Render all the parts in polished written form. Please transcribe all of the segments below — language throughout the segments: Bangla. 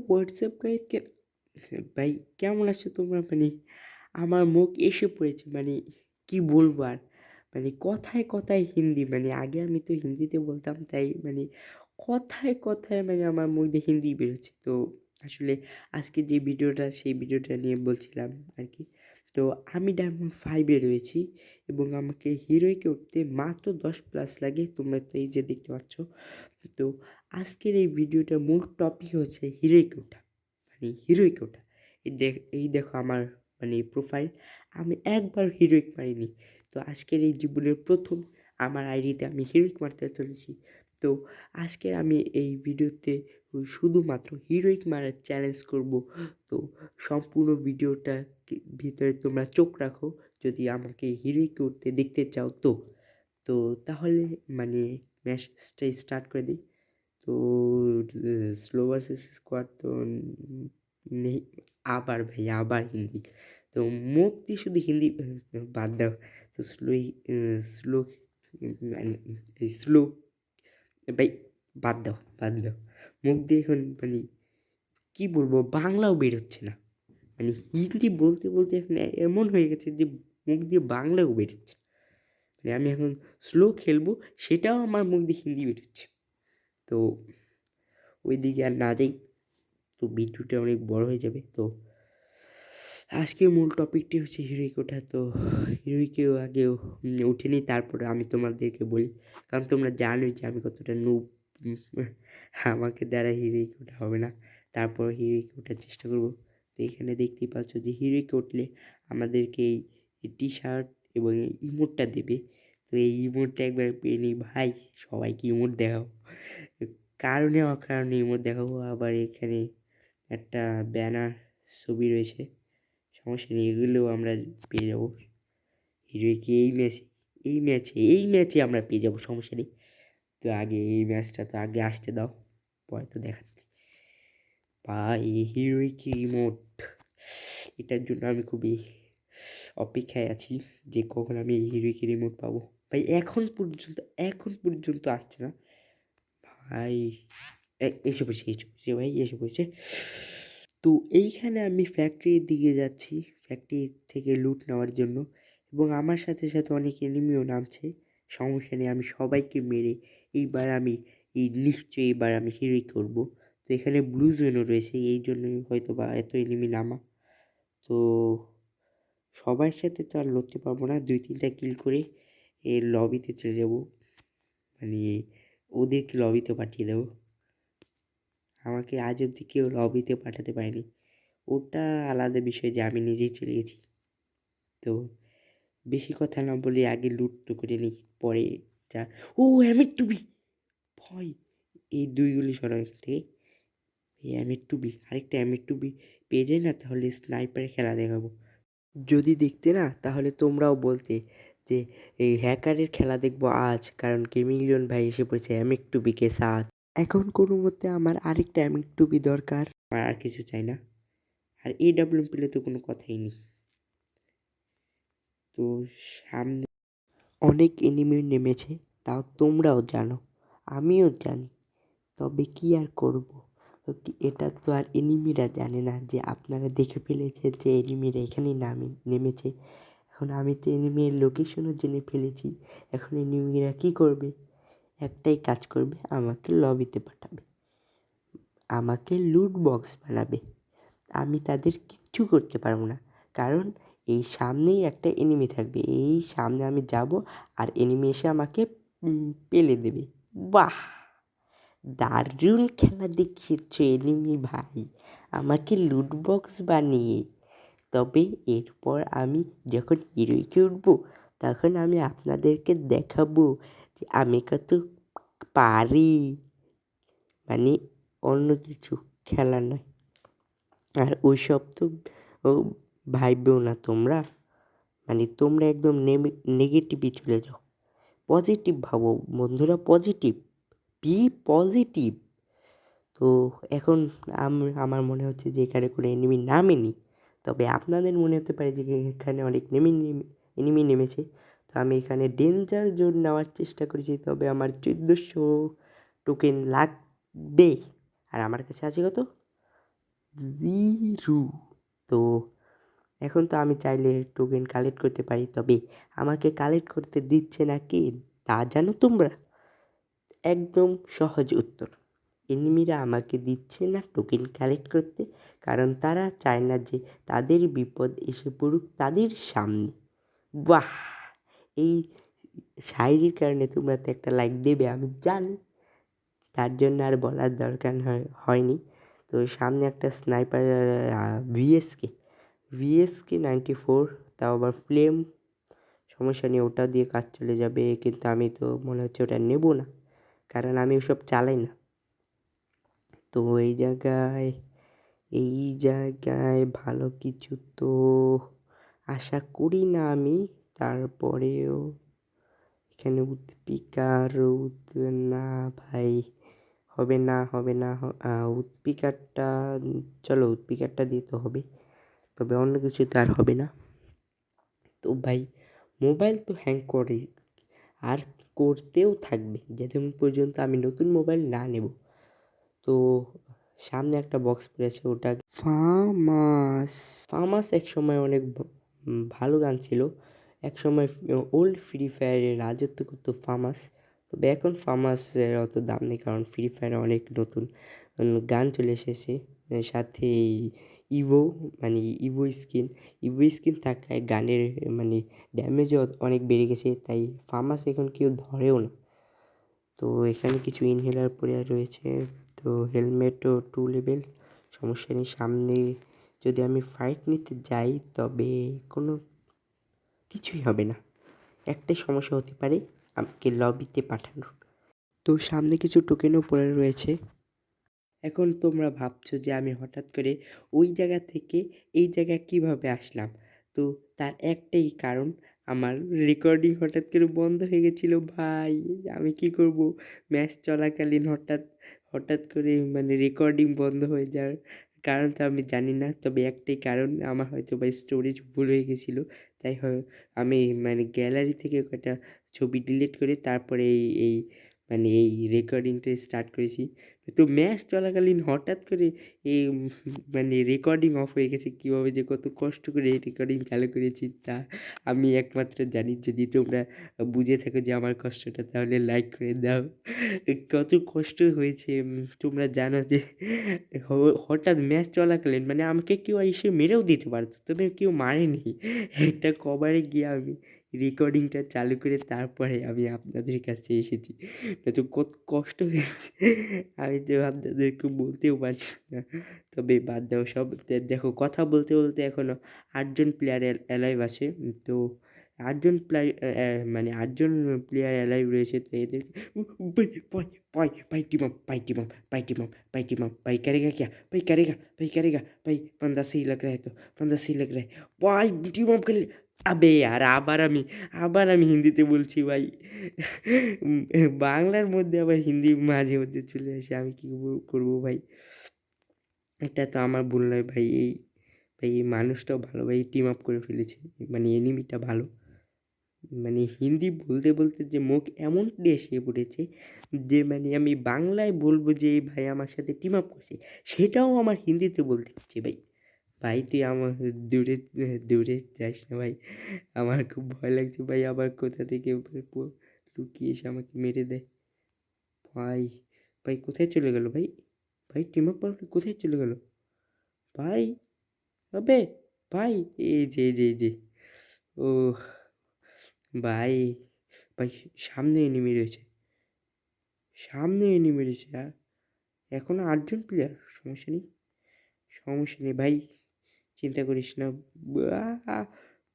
হোয়াটসঅ্যাপ গাইডকে ভাই কেমন আছো তোমরা? আমার মুখ এসে পড়েছে, কি বলবো আর, কথায় কথায় হিন্দি, আগে আমি তো হিন্দিতে বলতাম, তাই কথায় কথায় আমার মুখ দিয়ে হিন্দি বেরোচ্ছে। তো আসলে আজকে যে ভিডিওটা, সেই ভিডিওটা নিয়ে বলছিলাম আর কি। তো আমি ডায়মন্ড 5-এ রয়েছি এবং আমাকে হিরোইকে উঠতে মাত্র 10+ লাগে, তোমরা তো এই যে দেখতে পাচ্ছ। তো আজকের এই ভিডিওটার মূল টপিক হচ্ছে হিরোইকে ওঠা, হিরোইকে ওঠা। এই দেখো আমার প্রোফাইল, আমি একবার হিরোইক মারিনি। তো আজকের এই জীবনের প্রথম আমার আইডিতে আমি হিরোইক মারতে চলেছি। তো আজকে আমি এই ভিডিওতে শুধুমাত্র হিরোইক মারার চ্যালেঞ্জ করব। তো সম্পূর্ণ ভিডিওটা ভিতরে তোমরা চোখ রাখো যদি আমাকে হিরোইকে উঠতে দেখতে চাও। তো তো তাহলে ম্যাচটা স্টার্ট করে দিই। তো স্লো ভার্সেস স্কোয়াড তো নেই, আবার ভাই আবার হিন্দি। তো মুখ দিয়ে শুধু হিন্দি বাদ দাও। তো স্লো স্লো ভাই বাদ দাও। মুখ দিয়ে এখন কী বলবো, বাংলাও বেরোচ্ছে না। হিন্দি বলতে বলতে এখন এমন হয়ে গেছে যে মুখ দিয়ে বাংলাও বেরোচ্ছে। আমি এখন স্লো খেলবো, সেটাও আমার মুখ দিয়ে হিন্দি বেরোচ্ছে। তো ওই দিকে আর না যাই, তো ভিডিওটা অনেক বড় হয়ে যাবে। তো আজকের মূল টপিকটি হচ্ছে হিরোইক ওঠা। তো হিরোইকেও আগেও উঠেনি, তারপরে আমি তোমাদেরকে বলি, কারণ তোমরা জানোই যে আমি কতটা নুব। আমাকে দ্বারা হিরোইক ওঠা হবে না, তারপর হিরোইক ওঠার চেষ্টা করব। তো এখানে দেখতেই পাচ্ছ যে হিরোইক উঠলে আমাদেরকে এই টি শার্ট এবং এই ইমোটটা দেবে। তো এই ইমোটটা একবার পেয়ে নিই ভাই, সবাইকে ইমোট দেখাবো, কারণে অকারণে ইমোট দেখাবো। আবার এখানে একটা ব্যানার ছবি রয়েছে, সমস্যা নেই, এগুলোও আমরা পেয়ে যাবো। হিরোইকে এই ম্যাচে আমরা পেয়ে যাবো, সমস্যা নেই। তো আগে এই ম্যাচটা তো আগে আসতে দাও, পরে তো দেখাচ্ছি। ভাই হিরোইকে রিমোট, এটার জন্য আমি খুবই অপেক্ষায় আছি যে কখন আমি এই হিরোইকে রিমোট পাবো। ভাই এখন পর্যন্ত আসছে না ভাই। এসে পড়ছে ভাই, এসে পড়ছে। তো এইখানে আমি ফ্যাক্টরির দিকে যাচ্ছি, ফ্যাক্টরি থেকে লুট নেওয়ার জন্য, এবং আমার সাথে সাথে অনেক এনিমিও নামছে। সমস্যা নেই, আমি সবাইকে মেরে নিশ্চয়ই এবার আমি হিরোই করবো। তো এখানে ব্লু জোনও রয়েছে, এই জন্যই হয়তো বা এত এনিমি নামা। তো সবার সাথে তো আর লড়তে পারবো না, 2-3টা কিল করে এর লবিতে চলে যাবো, ওদেরকে লবিতে পাঠিয়ে দেবো। আমাকে আজ অবধি কেউ লবিতে পাঠাতে পারেনি, ওটা আলাদা বিষয় যে আমি নিজেই চলে গেছি। তো বেশি কথা না বলে আগে লুট তো করে নিই, পরে যা। ও M8 ভয়, এই 2 গুলি সরা এখান থেকে। এই M8 আরেকটা M8 পেয়ে যাই না, তাহলে স্নাইপারে খেলা দেখাবো। যদি দেখতে না, তাহলে তোমরাও বলতে যে এই হ্যাকারের খেলা দেখবো আজ, কারণ গেমিং লিওন ভাই এসে পড়েছে M8 কে সাথ। এখন কোনো মতে আমার আরেকটা M8 দরকার, আমার আর কিছু চাই না। আর AWM পেলে তো কোনো কথাই নেই। তো সামনে অনেক এনিমি নেমেছে, তাও তোমরাও জানো, আমিও জানি, তবে কি আর করব। এটা তো আর এনিমিরা জানে না যে আপনারা দেখে ফেলেছেন যে এনিমিরা এখানেই নেমেছে। এখন আমি তো এনিমির লোকেশনও জেনে ফেলেছি। এখন এনিমিরা কী করবে? একটাই কাজ করবে, আমাকে লবিতে পাঠাবে, আমাকে লুট বক্স বানাবে। আমি তাদের কিচ্ছু করতে পারবো না, কারণ এই সামনেই একটা এনিমি থাকবে, এই সামনে আমি যাব আর এনিমি এসে আমাকে পেলে দেবে। বাহ, দারুণ খেলা দেখিয়েছো এনিমি ভাই, আমাকে লুট বক্স বানিয়ে। তবে এরপর আমি যখন হিরোইকে উঠবো, তখন আমি আপনাদেরকে দেখাবো যে আমি কত পারি, অন্য কিছু খেলা নয়। আর ওইসব তো ভাববেও না তোমরা, তোমরা একদম নেগেটিভে চলে যাও, পজিটিভ ভাবো বন্ধুরা, বি পজিটিভ। তো এখন আমার মনে হচ্ছে যে এখানে কোনো এনিমি নামেনি, তবে আপনাদের মনে হতে পারে যে এখানে অনেক এনিমি নেমেছে। তো আমি এখানে ডেঞ্জার জোন নেওয়ার চেষ্টা করেছি, তবে আমার 1400 টোকেন লাগবে, আর আমার কাছে আছে কত? জিরো। তো এখন তো আমি চাইলে টোকেন কালেক্ট করতে পারি, তবে আমাকে কালেক্ট করতে দিচ্ছে না কে তা জানো তোমরা? একদম সহজ উত্তর, এনিমিরা আমাকে দিচ্ছে না টোকেন কালেক্ট করতে, কারণ তারা চায় না যে তাদের বিপদ এসে পড়ুক তাদের সামনে। বাহ! এই শায়েরির কারণে তোমরা তো একটা লাইক দেবে আমি জানি, তার জন্য আর বলার দরকার হয়নি। তো সামনে একটা স্নাইপার ভিএসকে ভিএসকে 94, তাও আবার ফ্লেম, সমস্যা নেই, ওটা দিয়ে কাজ চলে যাবে, কিন্তু আমি তো মনে হচ্ছে ওটা নেব না, কারণ আমি ওসব চালাই না। তো এই জায়গায় ভালো কিছু তো আশা করি না আমি। তারপরেও এখানে উৎপিকার না ভাই, হবে না উৎপিকারটা, চলো উৎপিকারটা দিতে হবে, তবে অন্য কিছু তো আর হবে না। তো ভাই মোবাইল তো হ্যাং করে আর করতেও থাকবে যতক্ষণ পর্যন্ত আমি নতুন মোবাইল না নেব। তো সামনে একটা বক্স পড়েছে, ওটা ফামাস। ফামাস এক সময় অনেক ভালো গান ছিল, এক সময় ওল্ড ফ্রি ফায়ারে রাজত্ব করতো ফামাস। তবে এখন ফামাসের অত দাম নেই, কারণ ফ্রি ফায়ারে অনেক নতুন গান চলে এসেছে, সাথে ইভো মানে ইভো স্কিন থাকায় গানের মানে ড্যামেজও অনেক বেড়ে গেছে, তাই ফামাস এখন কেউ ধরেও না। তো এখানে কিছু ইনহেলার পড়ে রয়েছে, তো হেলমেটও 2 লেভেল, সমস্যা নেই। সামনে যদি আমি ফাইট নিতে যাই তবে কোনো কিছুই হবে না, একটাই সমস্যা হতে পারে, আমাকে লবিতে পাঠানোর। তো সামনে কিছু টোকেনও পড়ে রয়েছে। এখন তোমরা ভাবছো যে আমি হঠাৎ করে ওই জায়গা থেকে এই জায়গায় কীভাবে আসলাম? তো তার একটাই কারণ, আমার রেকর্ডিং হঠাৎ করে বন্ধ হয়ে গেছিলো ভাই। আমি কী করব? ম্যাচ চলাকালীন হঠাৎ করে মানে রেকর্ডিং বন্ধ হয়ে যাওয়ার কারণ তো আমি জানি না, তবে একটাই কারণ, আমার হয়তো বা স্টোরেজ ফুল হয়ে গেছিলো, তাই আমি মানে গ্যালারি থেকে কয়েকটা ছবি ডিলিট করে তারপরে এই মানে এই রেকর্ডিংটা স্টার্ট করেছি। তো ম্যাচ চলাকালীন হঠাৎ করে এই মানে রেকর্ডিং অফ হয়ে গেছে, কীভাবে যে কত কষ্ট করে এই রেকর্ডিং চালু করেছি তা আমি একমাত্র জানি। যদি তোমরা বুঝে থাকো যে আমার কষ্টটা, তাহলে লাইক করে দাও। কত কষ্ট হয়েছে তোমরা জানো যে হঠাৎ ম্যাচ চলাকালীন মানে আমাকে কেউ এসে মেরেও দিতে পারতো, তবে কেউ মারেনি। একটা কভারে গিয়ে আমি রেকর্ডিংটা চালু করে তারপরে আমি আপনাদের কাছে এসেছি, তো কত কষ্ট হয়েছে আমি তো আপনাদেরকে বলতেও পারছি না। তবে বাদ দাও সব, দেখো কথা বলতে বলতে এখনও 8জন প্লেয়ার অ্যালাইভ আছে। তো 8জন মানে 8জন প্লেয়ার অ্যালাইভ রয়েছে, তো এদের भाई करेगा क्या, भाई बंदा सही लग रहा है, तो बंदा सही लग रहा है भाई, टीम अप कर ले। আবে यार আবার আমি হিন্দিতে বলছি ভাই, বাংলার মধ্যে আবার হিন্দি মাঝে মধ্যে চলে আসে, আমি কী করবো ভাই? এটা তো আমার ভুল নয় ভাই, এই মানুষটাও ভালো ভাই, টিম আপ করে ফেলেছে, মানে এনিমিটা ভালো। মানে হিন্দি বলতে বলতে যে মুখ এমন এসে পড়েছে যে মানে আমি বাংলায় বলবো যে এই ভাই আমার সাথে টিম আপ করছে, সেটাও আমার হিন্দিতে বলতে হচ্ছে ভাই। ভাই তুই আমার দূরে দূরে যাস না ভাই, আমার খুব ভয় লাগছে ভাই, আবার কোথা থেকে লুকিয়ে এসে আমাকে মেরে দেয়। ভাই ভাই কোথায় চলে গেল ভাই? ভাই টিম আপ কোথায় চলে গেল ভাই? আবে ভাই, এই যে ও ভাই, ভাই সামনে এনিমি রয়েছে, আর এখনও 8জন প্লেয়ার, সমস্যা নেই ভাই, চিন্তা করিস না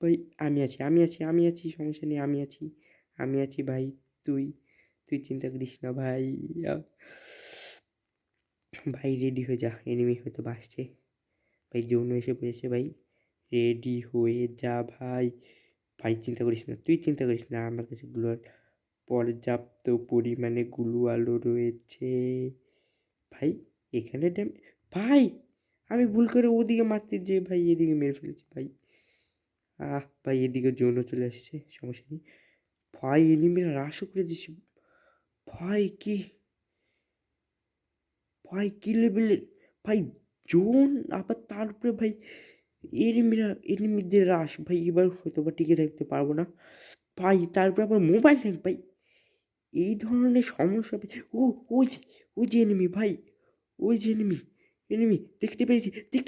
ভাই, আমি আছি, সমস্যা নেই, আমি আছি ভাই, তুই তুই চিন্তা করিস না ভাই। ভাই রেডি হয়ে যা, এনিমি হয়তো আসছে ভাই, জোন এসে পড়েছে ভাই, রেডি হয়ে যা ভাই। ভাই চিন্তা করিস না, তুই চিন্তা করিস না, আমার কাছে পর্যাপ্ত পরিমাণে গুলু আলো রয়েছে ভাই। এখানে ভাই আমি ভুল করে ওদিকে মারতে যে ভাই এদিকে মেরে ফেলেছি ভাই। ভাই এদিকে জোনও চলে আসছে, সমস্যা নেই ভাই, এনিমিরা হ্রাসও করে দিচ্ছে ভাই, কি লেভেলের ভাই, জোন, আবার তার উপরে ভাই এনিমিদের রাশ ভাই, এবার হয়তো বা টিকে থাকতে পারবো না ভাই। তারপরে আবার মোবাইল হ্যাং ভাই, এই ধরনের সমস্যা ভাই। ও ওই যে ওই যে এনিমি ভাই, ওই যে এনিমি দেখতে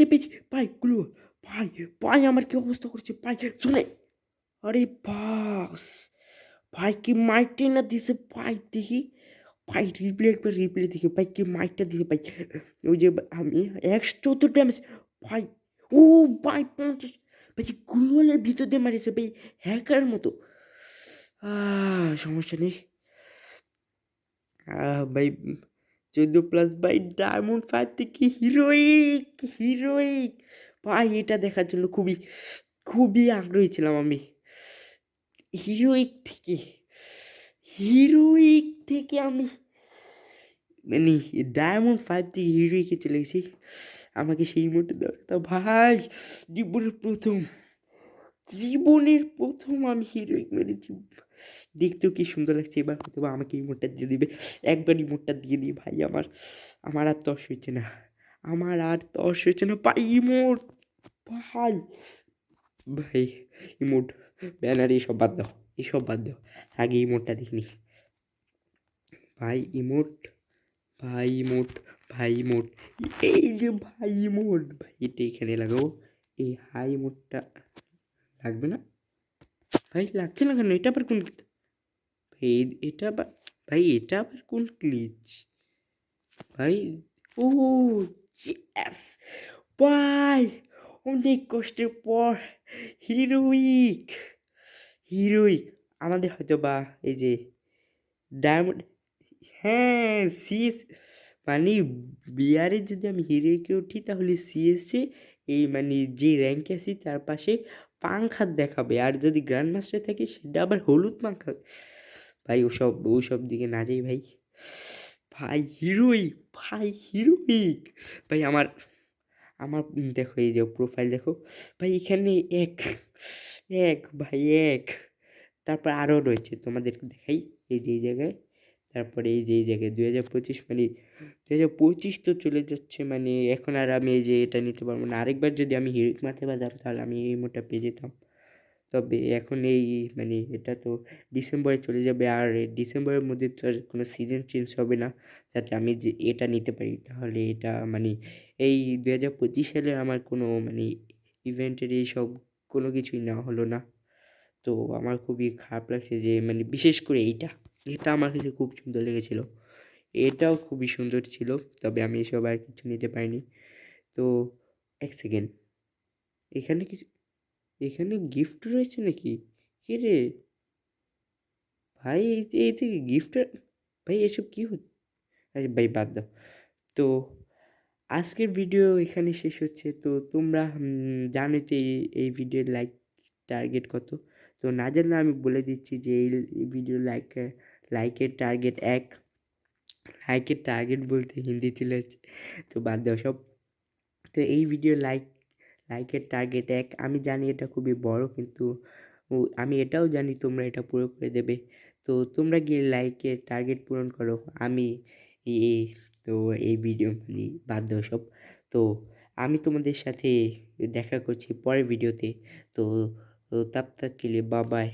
পেয়েছি ভাই গুলো ভাই। ভাই আমার কি অবস্থা করছে ভাই, শুনে আরে বাস ভাই, কি মাইটে না দিছে ভাই, দেখি ভাই একবার রিপ্লে দেখি ভাই, কি মাইটটা দিছে ভাই। ওই যে আমি 114 ড্যামেজ ভাই। ও ভাই 50 ভাই, গ্লুয়ালের ভিতর দিয়ে মারিছে ভাই, হ্যাকার মতো। সমস্যা নেই ভাই। 14+ ভাই, ডায়মন্ড 5 থেকে হিরোইক ভাই, এটা দেখার জন্য খুবই খুবই আগ্রহী ছিলাম আমি। হিরোইক থেকে হিরোইক থেকে আমি মানে ডায়মন্ড 5 থেকে হিরোইকে চলে গেছি। আমাকে সেই মুহূর্তে দরকার ভাই, জীবনের প্রথম আমি হিরোইক মেরেছি। দেখতেও কি সুন্দর লাগছে। এবার হয়তো বা আমাকে ইমোটটা দিয়ে দিবে, একবার ইমোটটা দিয়ে দিই ভাই। আমার আর তর্স হচ্ছে না, ভাই ইমোট ভাই। ভাই ইমোট, ব্যানার এসব বাদ দাও, আগে ইমোটটা দেখিনি ভাই। ভাই ইমোট, এই যে ভাই ইমোট ভাই, এটা এখানে লাগাবো। এই হাই ইমোটটা লাগবে না ভাই, লাগছে না কেন? এটা আবার কোন ভাই? এটা আবার কোন গ্লিচ ভাই? ও ইয়েস ভাই, অনেক কষ্টের পর হিরোইক হিরোইক আমাদের হয়তো বা এই যে ডায়মন্ড, হ্যাঁ সিএস, মানে বিয়ারে যদি আমি হিরোইকে উঠি তাহলে সিএসে এই মানে যে র্যাঙ্কে আছি তার পাশে পাংখা দেখাবে, আর যদি গ্র্যান্ড মাস্টারে থাকি সেটা আবার হলুদ পাংখা। ভাই ওসব দিকে না যাই ভাই। হিরোইক ভাই। আমার আমার দেখো, এই যে প্রোফাইল দেখো ভাই, এখানে এক এক ভাই এক, তারপর আরও রয়েছে, তোমাদেরকে দেখাই। এই জায়গায়, তারপরে এই জায়গায় 2025, মানে 2025 তো চলে যাচ্ছে, মানে এখন আর আমি এই যে এটা নিতে পারবো না। আরেকবার যদি আমি হিরোইক মারতে পারতাম তাহলে আমি এই মোটা পেয়ে যেতাম। তবে এখন এই মানে এটা তো ডিসেম্বরে চলে যাবে, আর ডিসেম্বরের মধ্যে তো আর কোনো সিজন চেঞ্জ হবে না যাতে আমি যে এটা নিতে পারি। তাহলে এটা মানে এই 2025 সালে আমার কোনো মানে ইভেন্টের এইসব কোনো কিছুই নেওয়া হলো না। তো আমার খুবই খারাপ লাগছে যে মানে বিশেষ করে এটা আমার কাছে খুব সুন্দর লেগেছিলো। এটাও খুবই সুন্দর ছিল, তবে আমি এসব আর কিছু নিতে পারিনি। তো এক সেকেন্ড, এখানে কিছু এখানে গিফট রয়েছে নাকি? কে রে ভাই, এই থেকে গিফটের ভাই, এসব কী হচ্ছে? আরে ভাই বাদ দাও। তো আজকের ভিডিও এখানে শেষ হচ্ছে। তো তোমরা জানোই তো এই ভিডিওর টার্গেট কত। তো না জানলে আমি বলে দিচ্ছি যে এই ভিডিও লাইকের টার্গেট 1। লাইকের টার্গেট বলতে হিন্দি চলে যাচ্ছে, তো বাদ দাও সব। তো এই ভিডিও লাইকের টার্গেট 1। আমি জানি এটা খুবই বড়, কিন্তু আমি এটাও জানি তোমরা এটা পুরো করে দেবে। তো তোমরা গিয়ে লাইকের টার্গেট পূরণ করো। আমি এই তো এই ভিডিও মানে বাদ দাও সব। তো আমি তোমাদের সাথে দেখা করছি পরের ভিডিওতে। তো তব তক কে লিয়ে বাই বাই।